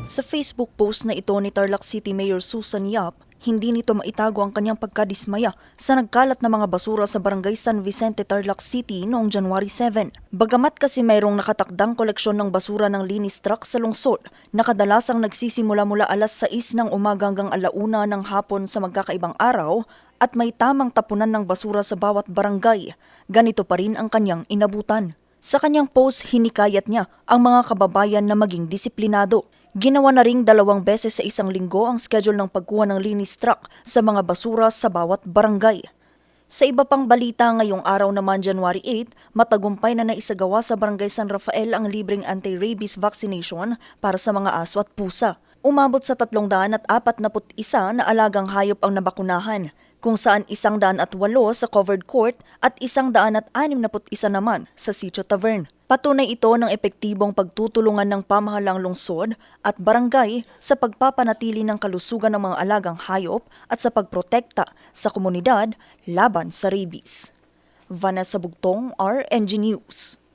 Sa Facebook post na ito ni Tarlac City Mayor Susan Yap, hindi nito maitago ang kanyang pagkadismaya sa nagkalat na mga basura sa barangay San Vicente, Tarlac City noong January 7. Bagamat kasi mayroong nakatakdang koleksyon ng basura ng linis truck sa lungsod na kadalasang nagsisimula mula alas 6 ng umaga hanggang 1:00 ng hapon sa magkakaibang araw at may tamang tapunan ng basura sa bawat barangay, ganito pa rin ang kanyang inabutan. Sa kanyang post, hinikayat niya ang mga kababayan na maging disiplinado. Ginawa na ring 2 beses sa isang linggo ang schedule ng pagkuha ng linis truck sa mga basura sa bawat barangay. Sa iba pang balita ngayong araw naman January 8, matagumpay na naisagawa sa Barangay San Rafael ang libreng anti-rabies vaccination para sa mga aso at pusa. Umabot sa 341 na alagang hayop ang nabakunahan, kung saan 108 sa covered court at 161 naman sa Sitio Tavern. Patunay ito ng epektibong pagtutulungan ng pamahalang lungsod at barangay sa pagpapanatili ng kalusugan ng mga alagang hayop at sa pagprotekta sa komunidad laban sa rabies. Vanessa Bugtong, RNG News.